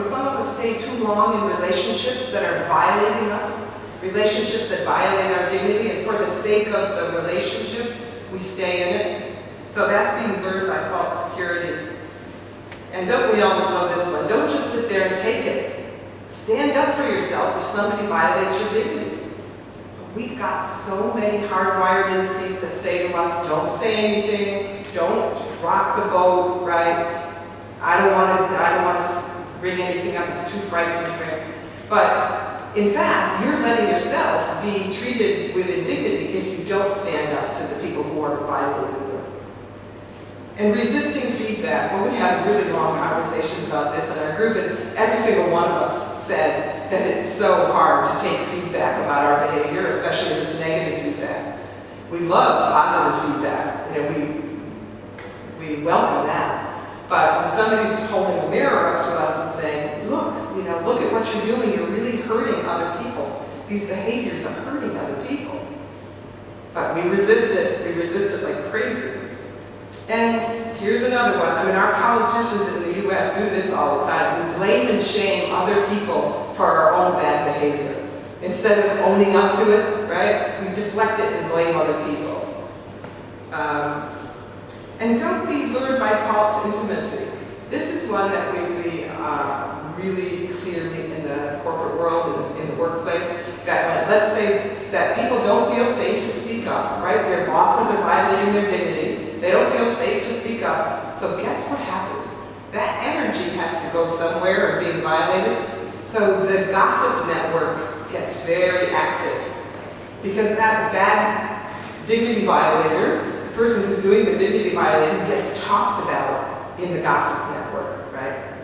some of us stay too long in relationships that are violating us, relationships that violate our dignity, and for the sake of the relationship, we stay in it. So that's being lured by false security. And don't we all know this one? Don't just sit there and take it. Stand up for yourself if somebody violates your dignity. We've got so many hardwired instincts that say to us, don't say anything, don't rock the boat, right? I don't want to bring anything up, it's too frightening to bring. But in fact, you're letting yourself be treated with indignity if you don't stand up to the people who are violating you. And resisting feedback. Well, we had really long conversations about this in our group, and every single one of us said that it's so hard to take feedback about our behavior, especially if it's negative feedback. We love positive feedback. You know, we welcome that. But when somebody's holding a mirror up to us and saying, look, look at what you're doing, you're really hurting other people. These behaviors are hurting other people. But we resist it like crazy. And here's another one. I mean, our politicians in the US do this all the time. We blame and shame other people for our own bad behavior. Instead of owning up to it, right? We deflect it and blame other people. And don't be lured by false intimacy. This is one that we see really clearly in the corporate world, in the workplace, that let's say that people don't feel safe to speak up, right? Their bosses are violating their dignity. They don't feel safe to speak up. So guess what happens? That energy has to go somewhere or being violated. So the gossip network gets very active. Because that bad dignity violator, the person who's doing the dignity violating, gets talked about in the gossip network, right?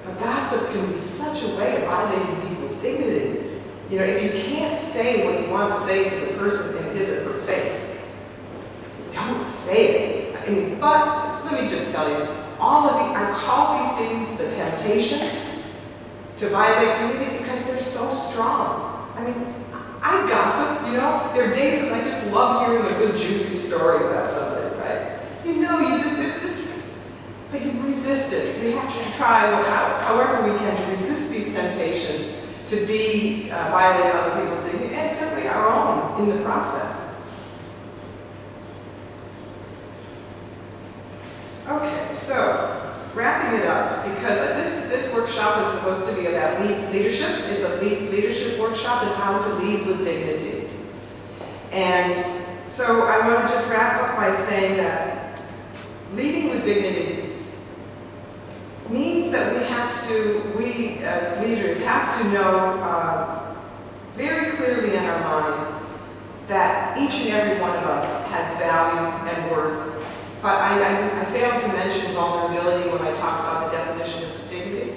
But gossip can be such a way of violating people's dignity. You know, if you can't say what you want to say to the person in his or her face, don't say it. I mean, but let me just tell you, I call these things the temptations to violate dignity because they're so strong. I mean, I gossip, there are days that I just love hearing a good juicy story about somebody, right? But you resist it. We have to try, however we can, to resist these temptations to be violate other people's dignity, and certainly our own in the process. Okay, so wrapping it up, because this workshop is supposed to be about leadership. It's a leadership workshop and how to lead with dignity. And so I want to just wrap up by saying that leading with dignity means that we as leaders have to know very clearly in our minds that each and every one of us has value and worth. But I failed to mention vulnerability when I talk about the definition of dignity,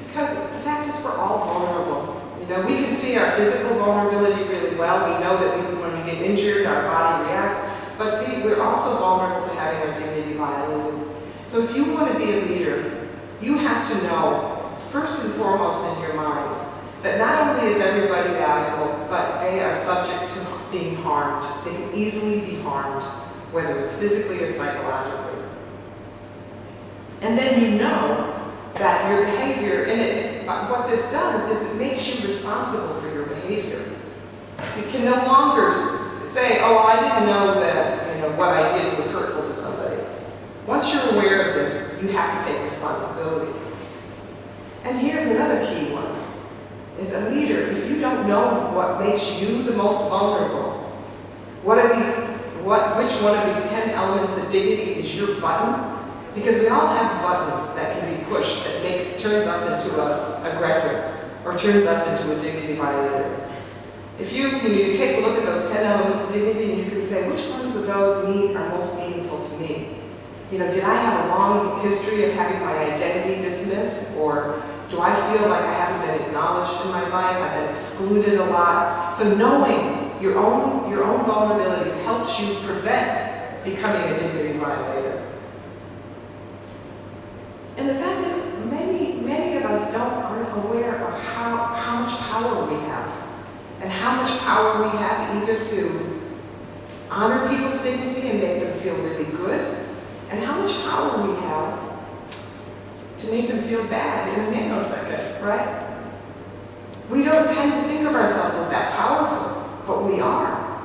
because the fact is we're all vulnerable. We can see our physical vulnerability really well. We know that when we get injured, our body reacts, but we're also vulnerable to having our dignity violated. So if you want to be a leader, you have to know, first and foremost in your mind, that not only is everybody valuable, but they are subject to being harmed. They can easily be harmed, whether it's physically or psychologically. And then you know that your behavior, what this does is it makes you responsible for your behavior. You can no longer say, oh, I didn't know that what I did was hurtful to somebody. Once you're aware of this, you have to take responsibility. And here's another key one. As a leader, if you don't know what makes you the most vulnerable, which one of these 10 elements of dignity is your button? Because we all have buttons that can be pushed that turns us into an aggressor or turns us into a dignity violator. If you take a look at those 10 elements of dignity and you can say, which ones of those are most meaningful to me? Did I have a long history of having my identity dismissed? Or do I feel like I haven't been acknowledged in my life? I've been excluded a lot. So knowing your own vulnerabilities helps you prevent becoming a dignity violator. And the fact is, many of us aren't aware of how much power we have, and how much power we have either to honor people's dignity and make them feel really good, and how much power we have to make them feel bad in a nanosecond. right? We don't tend to think of ourselves as that powerful, but we are.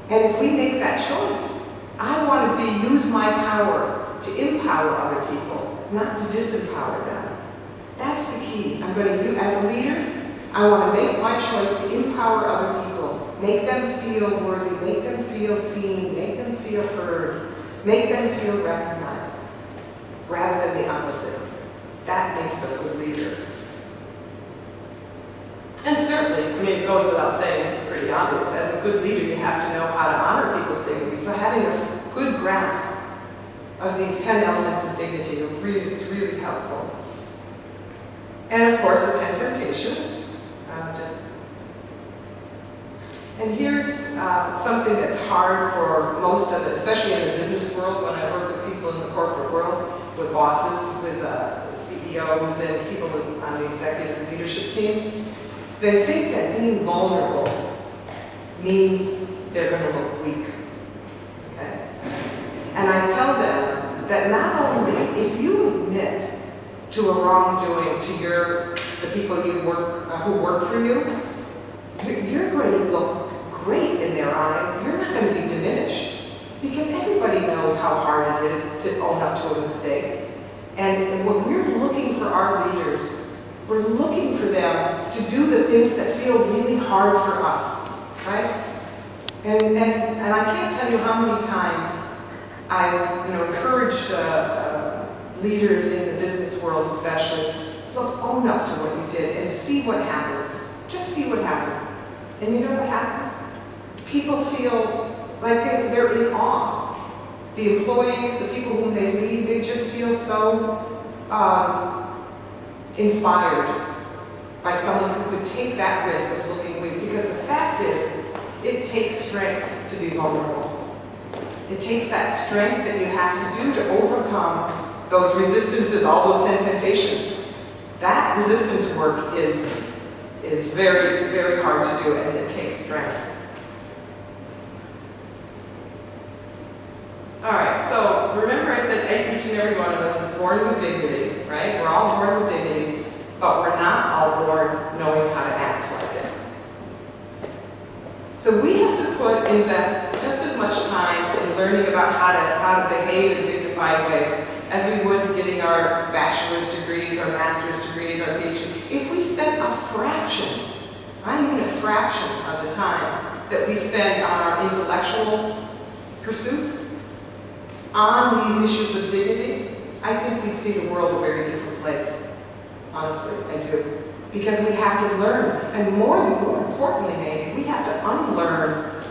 And if we make that choice, I want to use my power to empower other people, not to disempower them. That's the key. I'm going to use, as a leader, I want to make my choice to empower other people, make them feel worthy, make them feel seen, make them feel heard, make them feel recognized, rather than the opposite. That makes a good leader. And certainly, I mean, it goes without saying, this is pretty obvious, as a good leader, you have to know how to honor people's dignity. So having a good grasp of these 10 elements of dignity is really helpful. And of course, the 10 temptations. And here's something that's hard for most of it, especially in the business world, when I work with people in the corporate world, with bosses, with CEOs, and people on the executive leadership teams. They think that being vulnerable means they're going to look weak. Okay? And I tell them that not only if you admit to a wrongdoing to the people you who work for you, you're going to look great in their eyes. You're not going to be diminished, because everybody knows how hard it is to own up to a mistake. And when we're looking for our leaders, we're looking for them to do the things that feel really hard for us, right? And I can't tell you how many times I've encouraged leaders in the business world especially, look, own up to what you did and see what happens. Just see what happens. And you know what happens? People feel like they're in awe. The employees, the people whom they lead, they just feel so inspired by someone who could take that risk of looking weak. Because the fact is, it takes strength to be vulnerable. It takes that strength that you have to do to overcome those resistances, all those 10 temptations. That resistance work is very, very hard to do, and it takes strength. All right, so remember I said each and every one of us is born with dignity, right? We're all born with dignity, but we're not all born knowing how to act like it. So we have to invest just as much time in learning about how to behave in dignified ways as we would getting our bachelor's degrees, our master's degrees, our PhD. If we spent a fraction, I mean a fraction of the time that we spend on our intellectual pursuits, on these issues of dignity, I think we'd see the world a very different place. Honestly, I do. Because we have to learn, and more importantly, maybe, we have to unlearn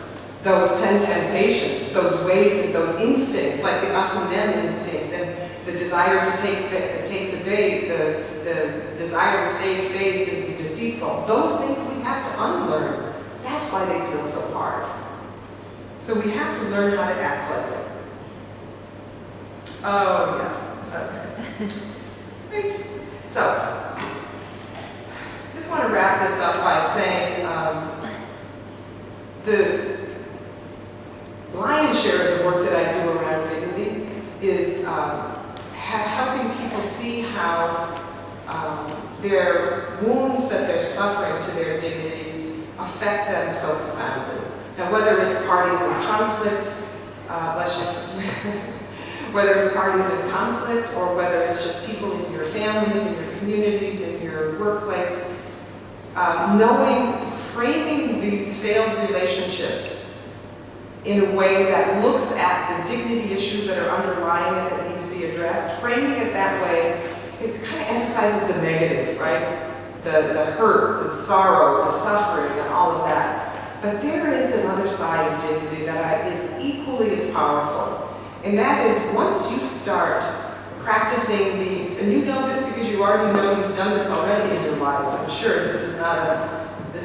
those 10 temptations, those ways and those instincts, like the us and them instincts, and the desire to take the bait, the desire to save face and be deceitful. Those things we have to unlearn. That's why they feel so hard. So we have to learn how to act like it. Oh, yeah. Okay. Great. So, just want to wrap this up by saying the lion's share of the work that I do around dignity is helping people see how their wounds that they're suffering to their dignity affect them so profoundly. Now, whether it's parties in conflict, bless you, whether it's parties in conflict or whether it's just people in your families, in your communities, in your workplace, framing these failed relationships in a way that looks at the dignity issues that are underlying it that need to be addressed, framing it that way, it kind of emphasizes the negative, right? The hurt, the sorrow, the suffering, and all of that. But there is another side of dignity that is equally as powerful. And that is, once you start practicing these, and you know this because you already know you've done this already in your lives, I'm sure this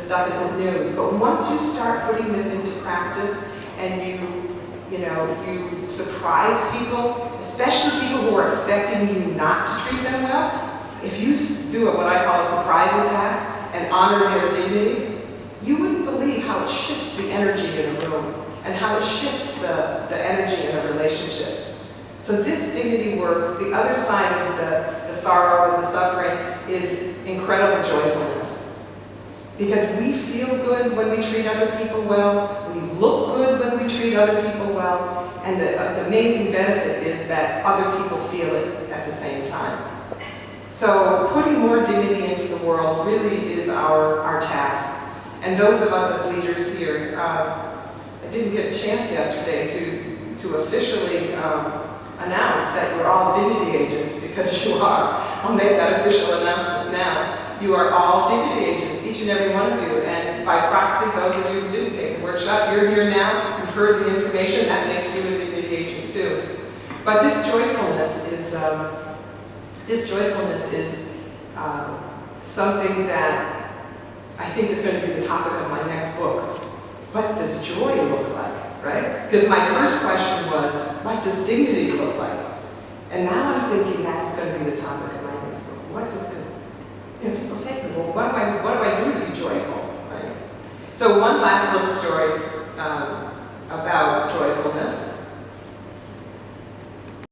stuff isn't news, but once you start putting this into practice and you surprise people, especially people who are expecting you not to treat them well, if you do what I call a surprise attack and honor their dignity, you wouldn't believe how it shifts the energy in a room and how it shifts the energy in a relationship. So this dignity work, the other side of the sorrow and the suffering, is incredible joyfulness. Because we feel good when we treat other people well, we look good when we treat other people well, and the amazing benefit is that other people feel it at the same time. So putting more dignity into the world really is our task. And those of us as leaders here, I didn't get a chance yesterday to officially announce that you're all dignity agents, because you are. I'll make that official announcement now. You are all dignity agents, each and every one of you. And by proxy, those of you who didn't take the workshop, you're here now, you've heard the information, that makes you a dignity agent too. But this joyfulness is something that I think is going to be the topic of my next book. What does joy look like, right? Because my first question was, what does dignity look like? And now I'm thinking that's going to be the topic of my next book. What does it, people say, well, what do I do to be joyful, right? So one last little story about joy.